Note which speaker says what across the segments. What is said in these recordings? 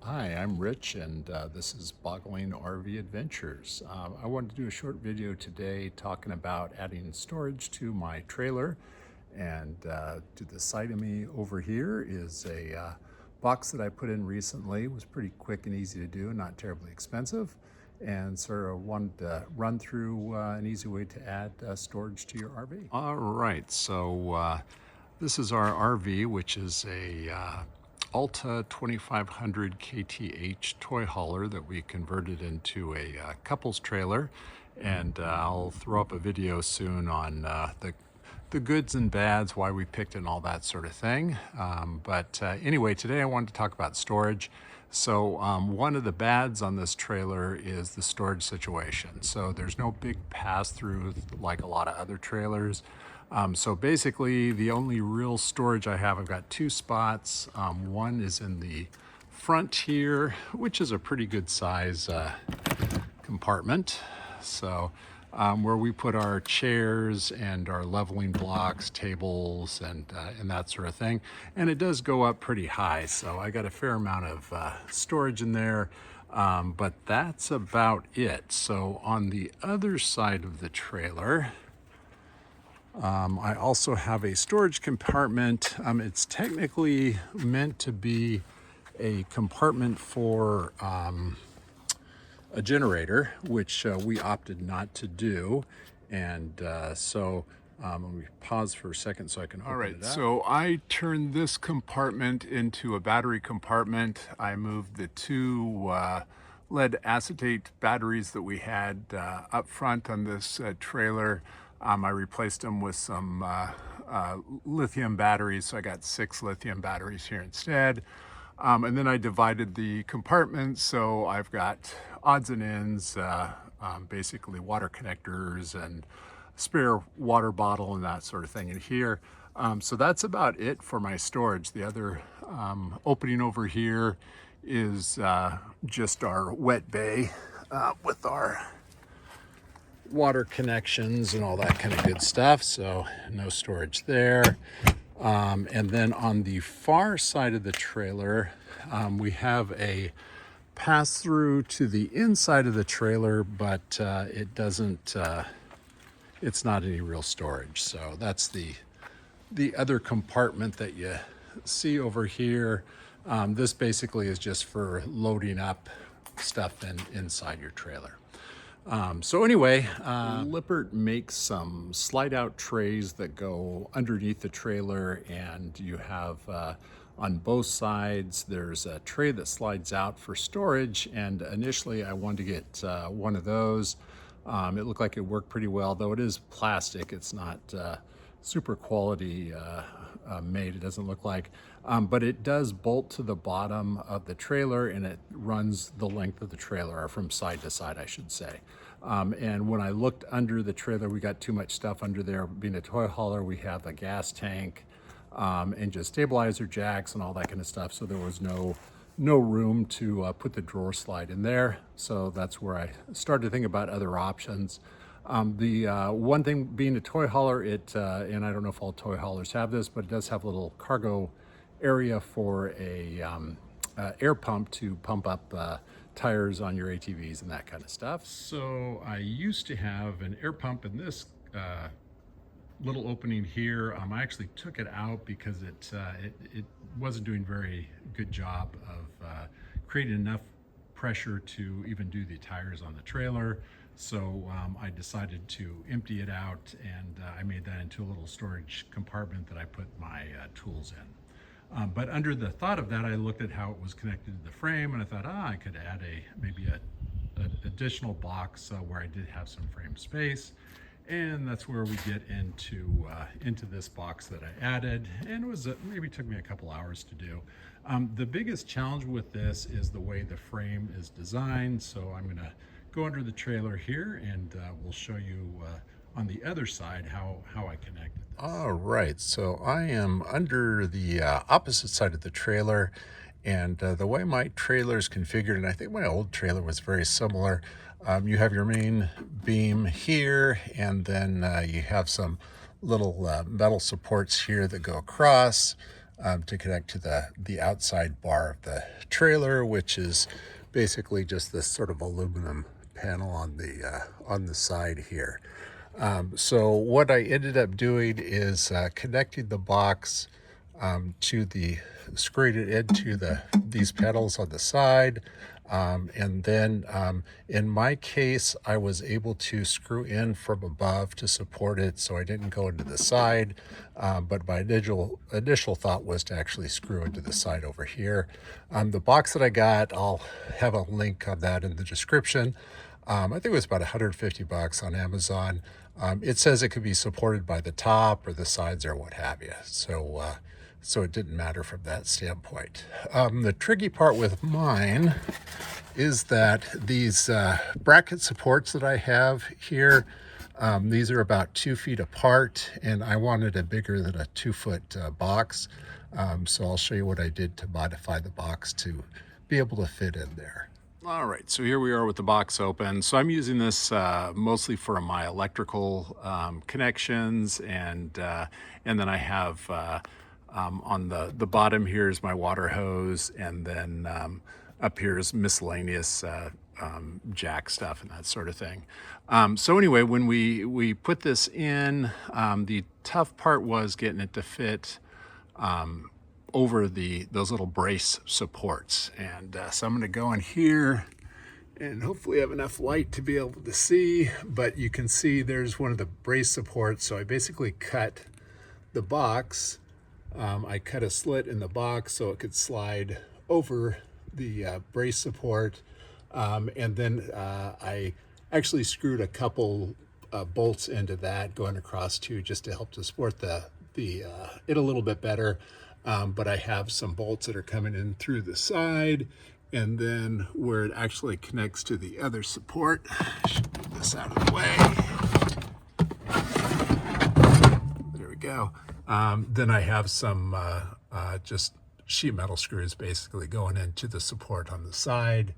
Speaker 1: Hi, I'm Rich, and this is Boggling RV Adventures. I wanted to do a short video today talking about adding storage to my trailer. And to the side of me over here is a box that I put in recently. It was pretty quick and easy to do, not terribly expensive. And sort of wanted to run through an easy way to add storage to your RV. All right, so this is our RV, which is a Alta 2500 KTH toy hauler that we converted into a couples trailer. And I'll throw up a video soon on the goods and bads, why we picked it and all that sort of thing. But anyway, today I wanted to talk about storage. So one of the bads on this trailer is the storage situation. So there's no big pass-through like a lot of other trailers. So basically the only real storage I have, I've got two spots. One is in the front here, which is a pretty good size compartment. So where we put our chairs and our leveling blocks, tables, and that sort of thing. And it does go up pretty high, so I got a fair amount of storage in there, but that's about it. So on the other side of the trailer, I also have a storage compartment. It's technically meant to be a compartment for a generator, which we opted not to do. And so let me pause for a second so I can open it up. So I turned this compartment into a battery compartment. I moved the two lead acetate batteries that we had up front on this trailer. I replaced them with some lithium batteries, so I got 6 lithium batteries here instead. And then I divided the compartments, so I've got odds and ends, basically water connectors and spare water bottle and that sort of thing in here. So that's about it for my storage. The other opening over here is just our wet bay with our water connections and all that kind of good stuff, so no storage there. And then on the far side of the trailer, we have a pass-through to the inside of the trailer, but it doesn't, it's not any real storage. So that's the other compartment that you see over here. This basically is just for loading up stuff inside your trailer. So anyway, Lippert makes some slide out trays that go underneath the trailer, and you have on both sides there's a tray that slides out for storage, and initially I wanted to get one of those. It looked like it worked pretty well, though it is plastic. It's not super quality made, it doesn't look like, but it does bolt to the bottom of the trailer, and it runs the length of the trailer, or from side to side I should say. And when I looked under the trailer, we got too much stuff under there. Being a toy hauler, we have a gas tank and just stabilizer jacks and all that kind of stuff, so there was no room to put the drawer slide in there. So that's where I started to think about other options. The one thing, being a toy hauler, and I don't know if all toy haulers have this, but it does have a little cargo area for a air pump to pump up tires on your ATVs and that kind of stuff. So I used to have an air pump in this little opening here. I actually took it out because it wasn't doing very good job of creating enough pressure to even do the tires on the trailer. So I decided to empty it out, and I made that into a little storage compartment that I put my tools in. But under the thought of that, I looked at how it was connected to the frame, and I thought, I could add maybe an additional box where I did have some frame space. And that's where we get into this box that I added, and it was maybe took me a couple hours to do. The biggest challenge with this is the way the frame is designed. So I'm going to go under the trailer here, and we'll show you on the other side how I connected this. All right, so I am under the opposite side of the trailer, and the way my trailer is configured, and I think my old trailer was very similar. You have your main beam here, and then you have some little metal supports here that go across. to connect to the outside bar of the trailer, which is basically just this sort of aluminum panel on the side here. So what I ended up doing is connecting the box to screwing it into these pedals on the side. And then in my case, I was able to screw in from above to support it, so I didn't go into the side. But my initial thought was to actually screw into the side over here. The box that I got, I'll have a link on that in the description. I think it was about 150 bucks on Amazon. It says it could be supported by the top or the sides or what have you. So it didn't matter from that standpoint. The tricky part with mine is that these bracket supports that I have here, these are about 2 feet apart, and I wanted a bigger than a 2-foot box. So I'll show you what I did to modify the box to be able to fit in there. All right, so here we are with the box open. So I'm using this mostly for my electrical connections, and then I have on the bottom here is my water hose, and then up here is miscellaneous jack stuff and that sort of thing. So anyway, when we put this in, the tough part was getting it to fit over those little brace supports. And so I'm going to go in here and hopefully have enough light to be able to see, but you can see there's one of the brace supports. So I basically cut the box. I cut a slit in the box so it could slide over the brace support. And then I actually screwed a couple bolts into that going across too, just to help to support it a little bit better. But I have some bolts that are coming in through the side, and then where it actually connects to the other support. I should move this out of the way. There we go. Then I have some just sheet metal screws basically going into the support on the side.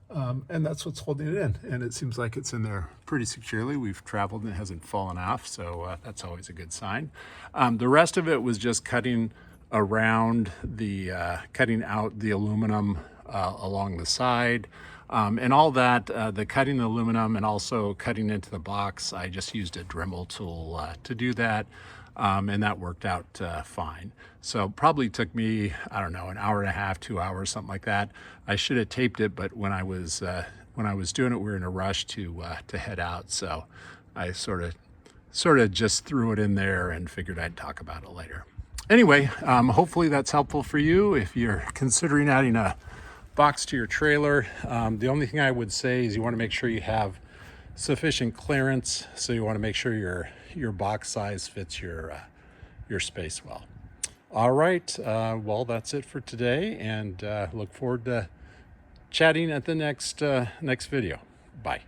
Speaker 1: And that's what's holding it in. And it seems like it's in there pretty securely. We've traveled and it hasn't fallen off, so that's always a good sign. The rest of it was just cutting around cutting out the aluminum along the side. And all that, the cutting the aluminum and also cutting into the box, I just used a Dremel tool to do that. And that worked out fine. So probably took me, I don't know, an hour and a half, 2 hours, something like that. I should have taped it, but when I was doing it, we were in a rush to head out. So I sort of just threw it in there and figured I'd talk about it later. Anyway, hopefully that's helpful for you if you're considering adding a box to your trailer. The only thing I would say is you want to make sure you have sufficient clearance. So you want to make sure your box size fits your space well. All right, well, that's it for today, and look forward to chatting at the next video. Bye.